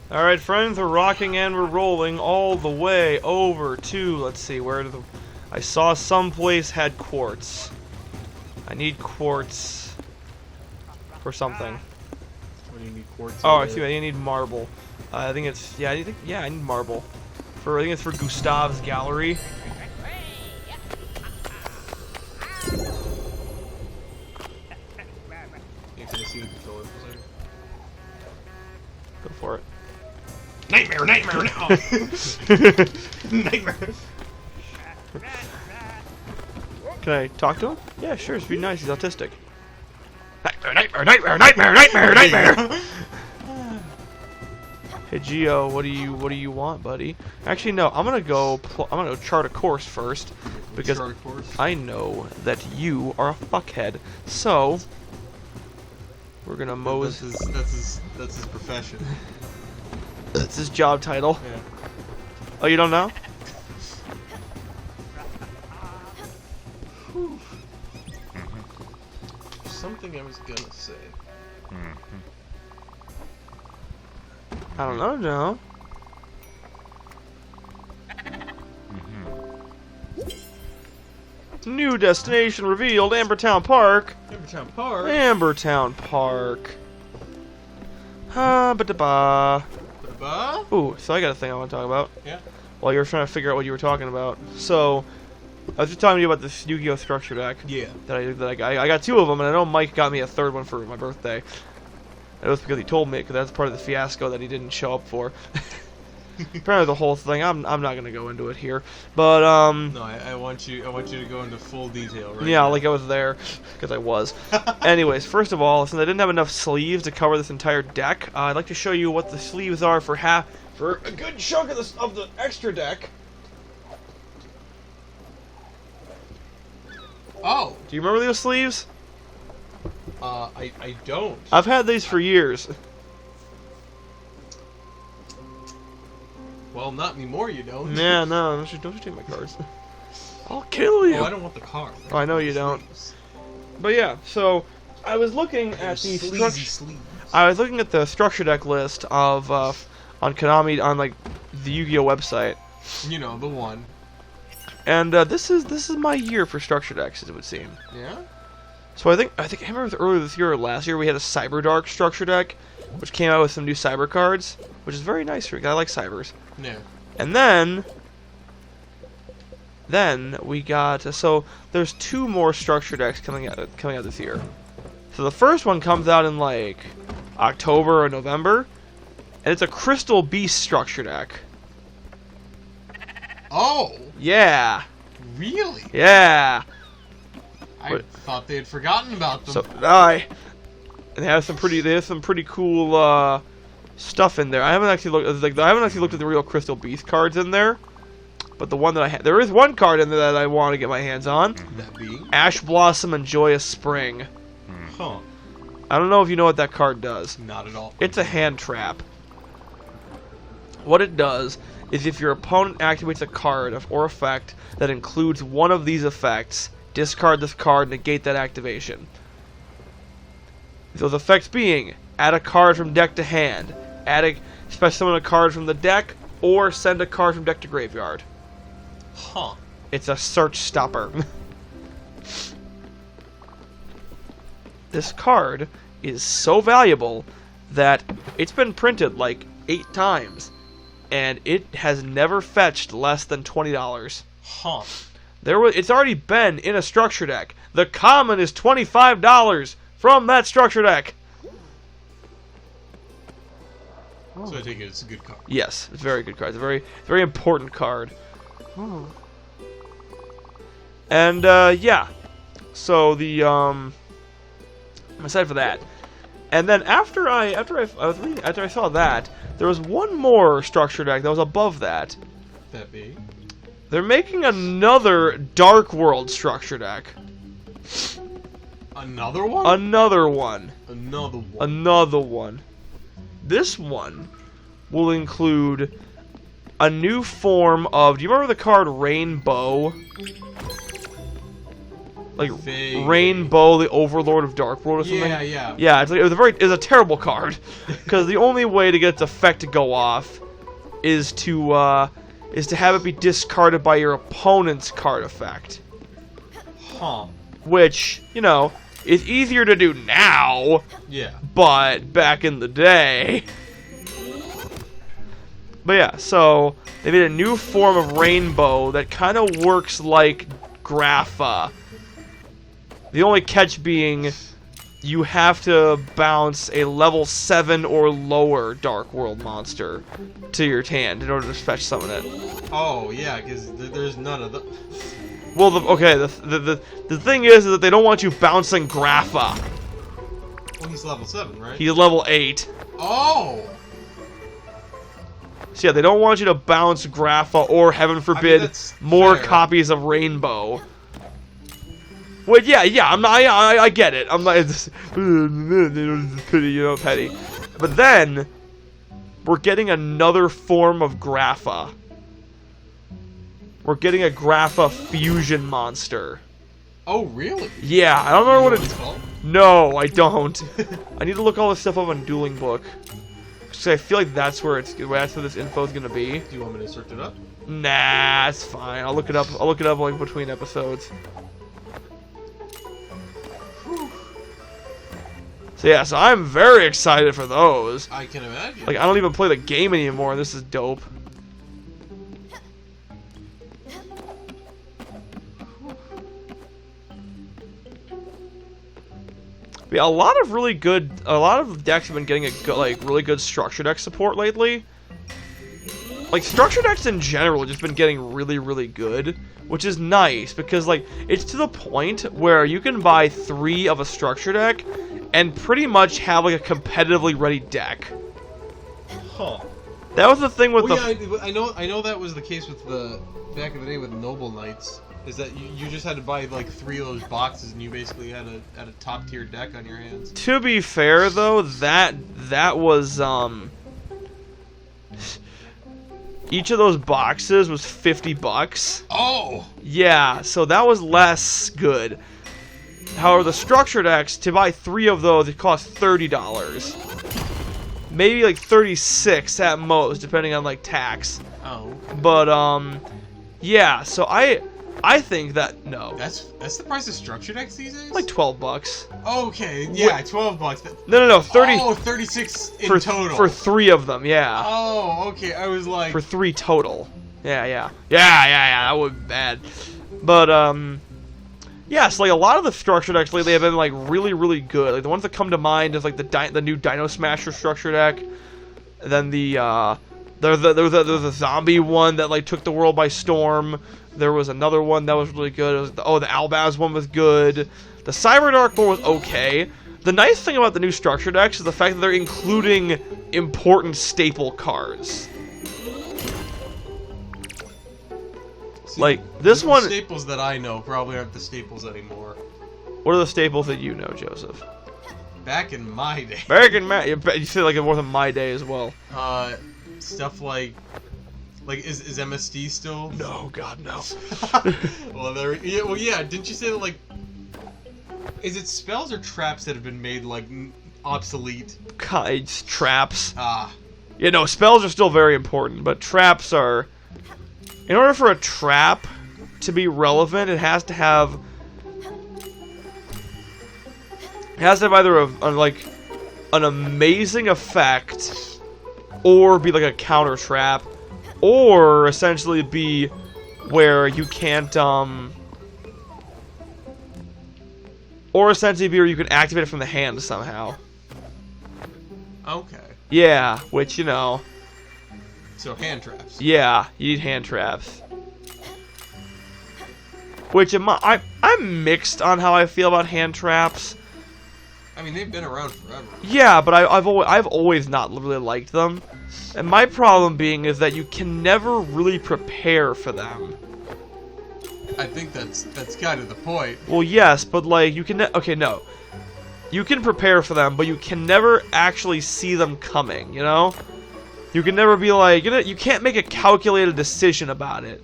Alright, friends, we're rocking and we're rolling all the way over to, let's see, where did the... I saw someplace had quartz. I need quartz for something. What do you need quartz? Oh, I see, I need marble. I think it's, yeah, I need marble. I think it's for Gustav's gallery. Can I see the controller for a second? Go for it. Nightmare! Nightmare! Can I talk to him? Yeah, sure, it's be nice, he's autistic. Nightmare! Hey Geo, what do you want, buddy? Actually, no. I'm gonna go chart a course first because I know that you are a fuckhead. So we're gonna mose. That's his profession. That's his job title. Yeah. Oh, you don't know? Something I was gonna say. I don't know, Joe. New destination revealed, Ambertown Park. Ambertown Park? Ambertown Park. Ba-da-ba. Ooh, so I got a thing I want to talk about. Yeah? While you were trying to figure out what you were talking about. So, I was just telling you about this Yu-Gi-Oh! Structure deck. Yeah. That I got 2 of them, and I know Mike got me a 3rd one for my birthday. It was because he told me, because that's part of the fiasco that he didn't show up for. Apparently the whole thing, I'm not gonna go into it here, but No, I want you to go into full detail, right? yeah, like I was there, because I was. Anyways, first of all, since I didn't have enough sleeves to cover this entire deck, I'd like to show you what the sleeves are for a good chunk of the extra deck. Oh! Do you remember those sleeves? I don't. I've had these for years. Well, not anymore, you don't. Yeah, no, don't you take my cards. I'll kill you. Oh, I don't want the card. Oh, I know you don't. But yeah, so I was looking at the I was looking at the structure deck list of on Konami on like the Yu-Gi-Oh website. You know, the one. And this is my year for structure decks, as it would seem. Yeah. So I think I remember it was earlier this year or last year we had a Cyber Dark structure deck, which came out with some new cyber cards, which is very nice for me. I like cybers. Yeah. And then we got so there's 2 more structure decks coming out this year. So the first one comes out in like October or November, and it's a Crystal Beast structure deck. Oh. Yeah. Really? Yeah. I thought they had forgotten about them. So and they have some pretty cool stuff in there. I haven't actually looked at the real Crystal Beast cards in there, but the one that there is one card in there that I want to get my hands on. That being Ash Blossom and Joyous Spring. Huh. I don't know if you know what that card does. Not at all. It's a hand trap. What it does is if your opponent activates a card or effect that includes one of these effects, discard this card, negate that activation. Those effects being, add a card from deck to hand, special summon a card from the deck, or send a card from deck to graveyard. Huh. It's a search stopper. This card is so valuable that it's been printed like 8 times, and it has never fetched less than $20. Huh. It's already been in a structure deck. The common is $25 from that structure deck. So I take it it's a good card. Yes, it's a very good card. It's a very important card. And yeah. So the aside for that, and then after I saw that, there was one more structure deck that was above that. That be? They're making another Dark World structure deck. Another one? Another one. Another one. Another one. This one will include a new form of... Do you remember the card Rainbow? like Vaguely. Rainbow, the Overlord of Dark World or something. Yeah, yeah. Yeah, it's like, it was a terrible card, because the only way to get its effect to go off is to have it be discarded by your opponent's card effect. Huh. Which, you know, is easier to do now, Yeah. but back in the day. But yeah, so they made a new form of Rainbow that kind of works like Grapha. The only catch being you have to bounce a level 7 or lower Dark World monster to your hand in order to fetch summon it. Oh, yeah, because there's none of the... Well, the thing is that they don't want you bouncing Grapha. Well, he's level 7, right? He's level 8. Oh! So yeah, they don't want you to bounce Grapha or, heaven forbid, that's more fair. copies of Rainbow. Well, yeah, I get it. I'm like, petty. But then, we're getting another form of Grapha. We're getting a Grapha fusion monster. Oh, really? Yeah, I don't remember what it's it's called. No, I don't. I need to look all this stuff up on Dueling Book. Cause I feel like that's where this info is gonna be. Do you want me to search it up? Nah, it's fine. I'll look it up. I'll look it up like between episodes. So yeah, so I'm very excited for those. I can imagine. Like I don't even play the game anymore. This is dope. Yeah, a lot of decks have been getting really good structure deck support lately. Like structure decks in general have just been getting really good, which is nice because like it's to the point where you can buy 3 of a structure deck and pretty much have like a competitively ready deck. Huh. That was the thing with I know that was the case with the back in the day with Noble Knights. Is that you just had to buy like 3 of those boxes and you basically had a top tier deck on your hands. To be fair though, that was each of those boxes was $50. Oh. Yeah, so that was less good. However, the structure decks, to buy 3 of those, it cost $30. Maybe like 36 at most, depending on like tax. Oh. But yeah. So I think that no. That's the price of structure decks these days? Like $12. Okay, yeah, $12. No, 30. Oh, 36 in for, total. For 3 of them, yeah. Oh, okay. I was like For 3 total. Yeah. That would be bad. But yeah, so like a lot of the structure decks lately have been like really good. Like the ones that come to mind is like the new Dino Smasher structure deck. And then there's a zombie one that like took the world by storm. There was another one that was really good. It was the Albaz one was good. The Cyberdark one was okay. The nice thing about the new structure decks is the fact that they're including important staple cards. See, like this one. The staples that I know probably aren't the staples anymore. What are the staples that you know, Joseph? Back in my day. You say like more than my day as well. Stuff like is MSD still? No, God, no. Well, yeah. Didn't you say that like? Is it spells or traps that have been made like obsolete? It's traps. Ah. Yeah, no, spells are still very important, but traps are. In order for a trap to be relevant, it has to have. It has to have either like an amazing effect, or be like a counter trap, or essentially be where you can't or essentially be where you can activate it from the hand somehow. Okay. Yeah, which you know. So hand traps. Yeah, you need hand traps. Which I'm mixed on how I feel about hand traps. I mean, they've been around forever. Yeah, but I've always not really liked them, and my problem being is that you can never really prepare for them. I think that's kind of the point. Well, yes, but like you can. Okay, no, you can prepare for them, but you can never actually see them coming. You know, you can never be like you can't make a calculated decision about it.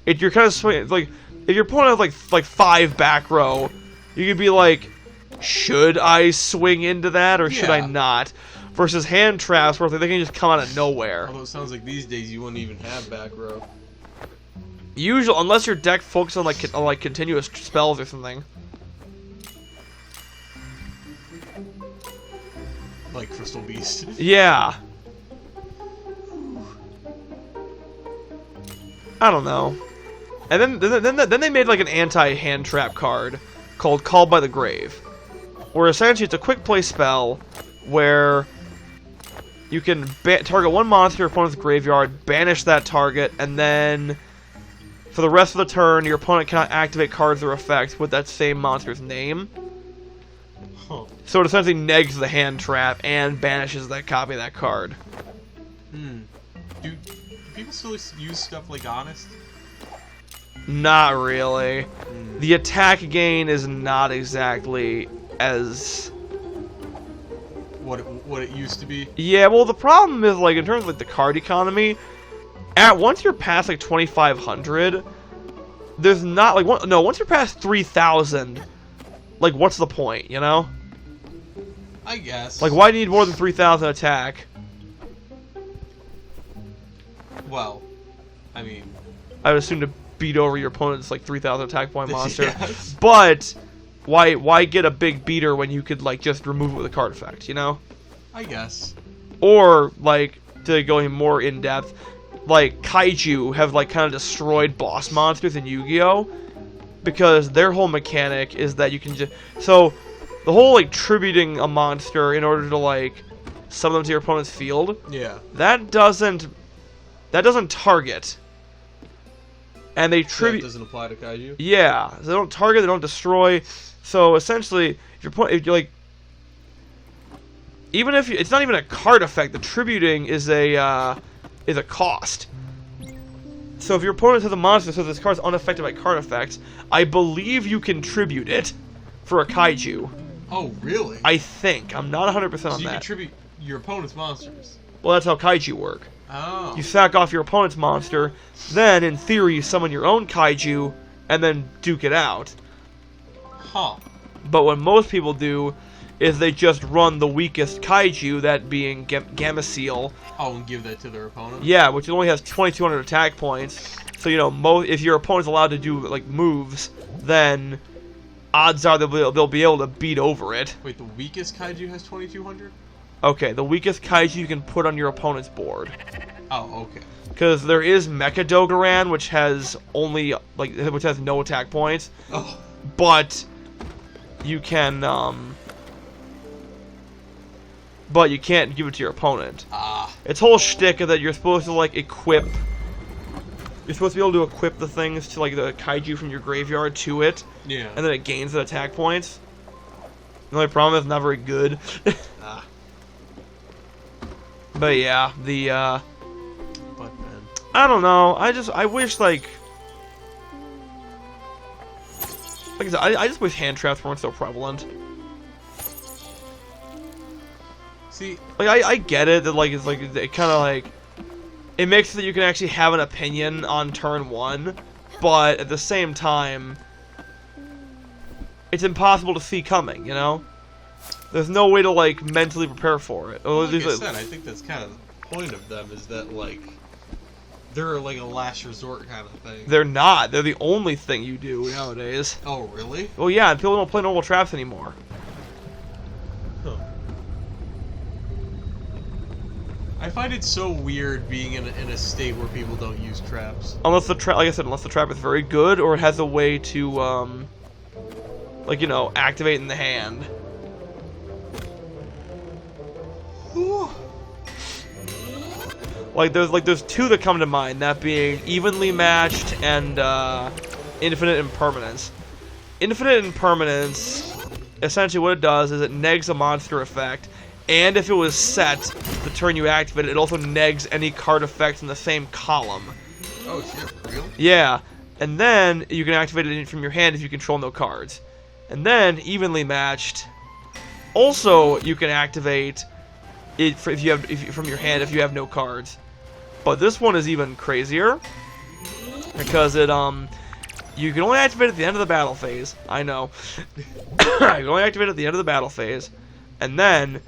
You're kind of like if your opponent has like 5 back row, you could be like, should I swing into that or should I not? Versus hand traps where they can just come out of nowhere. Although it sounds like these days you wouldn't even have back row. Usually, unless your deck focuses on like continuous spells or something. Like Crystal Beast. Yeah. I don't know. And then they made like an anti-hand trap card called Called by the Grave, where essentially it's a quick play spell where you can target one monster in your opponent's graveyard, banish that target, and then for the rest of the turn, your opponent cannot activate cards or effects with that same monster's name. Huh. So it essentially negs the hand trap and banishes that copy of that card. Do people still use stuff like Honest? Not really. The attack gain is not exactly as... What it used to be? Yeah, well, the problem is, like, in terms of like the card economy, once you're past like 2,500, there's not like once you're past 3,000, like what's the point, you know? I guess. Like, why do you need more than 3,000 attack? Well, I mean, I would assume to beat over your opponent's like 3,000 attack point monster. Yes. But why get a big beater when you could like just remove it with a card effect, you know? I guess. Or like to go more in depth, like kaiju have like kind of destroyed boss monsters in Yu-Gi-Oh! Because their whole mechanic is that you can just the whole like tributing a monster in order to like summon them to your opponent's field. Yeah. That doesn't target. And they tribute. That doesn't apply to kaiju. Yeah, so they don't target, they don't destroy. So essentially, if you're like, even if it's not even a card effect, the tributing is a cost. So if your opponent has a monster, so this card's unaffected by card effects, I believe you can tribute it for a kaiju. Oh, really? I think. I'm not 100% on that. So you can tribute your opponent's monsters. Well, that's how kaiju work. Oh. You sack off your opponent's monster, then, in theory, you summon your own kaiju, and then duke it out. Huh. But what most people do is they just run the weakest kaiju, that being Gamma Seal. Oh, and give that to their opponent? Yeah, which only has 2,200 attack points. So, you know, if your opponent's allowed to do, like, moves, then odds are they'll be able to beat over it. Wait, the weakest kaiju has 2,200? Okay, the weakest kaiju you can put on your opponent's board. Oh, okay. Because there is Mecha Dogoran, which has which has no attack points. Oh. But you can, but you can't give it to your opponent. Ah. Its whole shtick is that you're supposed to, like, equip... You're supposed to be able to equip the things to, like, the kaiju from your graveyard to it. Yeah. And then it gains the attack points. The only problem is it's not very good. Ah. But yeah, But man. I don't know. I wish, like I said, I just wish hand traps weren't so prevalent. See, like I get it that like it's like it kind of like it makes it that you can actually have an opinion on turn 1, but at the same time, it's impossible to see coming. You know, there's no way to like mentally prepare for it. like I said, I think that's kind of the point of them, is that like they're like a last resort kind of thing. They're not. They're the only thing you do nowadays. Oh, really? Well, yeah, people don't play normal traps anymore. Huh. I find it so weird being in a state where people don't use traps. Unless the trap, like I said, unless the trap is very good or it has a way to, like, you know, activate in the hand. Whew. Like there's two that come to mind, that being Evenly Matched and Infinite Impermanence. Infinite Impermanence, essentially what it does is it negs a monster effect, and if it was set the turn you activate it, it also negs any card effects in the same column. Oh shit, for real? Yeah, and then you can activate it from your hand if you control no cards. And then Evenly Matched, also you can activate it from your hand if you have no cards. But this one is even crazier because it You can only activate it at the end of the battle phase. I know. You can only activate it at the end of the battle phase. And then,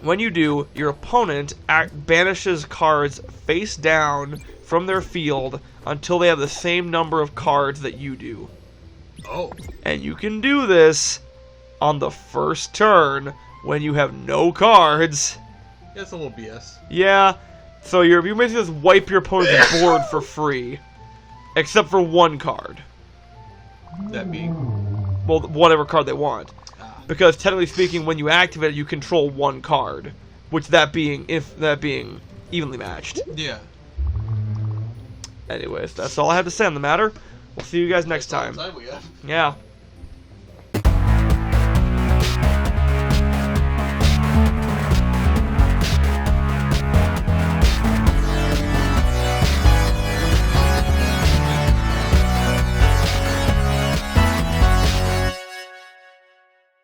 when you do, your opponent banishes cards face down from their field until they have the same number of cards that you do. Oh. And you can do this on the first turn when you have no cards. Yeah, it's a little BS. Yeah. So you basically just wipe your opponent's board for free. Except for one card. That being? Well, whatever card they want. Ah. Because technically speaking, when you activate it, you control one card. Which that being evenly matched. Yeah. Anyways, that's all I have to say on the matter. We'll see you guys next time. That's all the time we have. Yeah.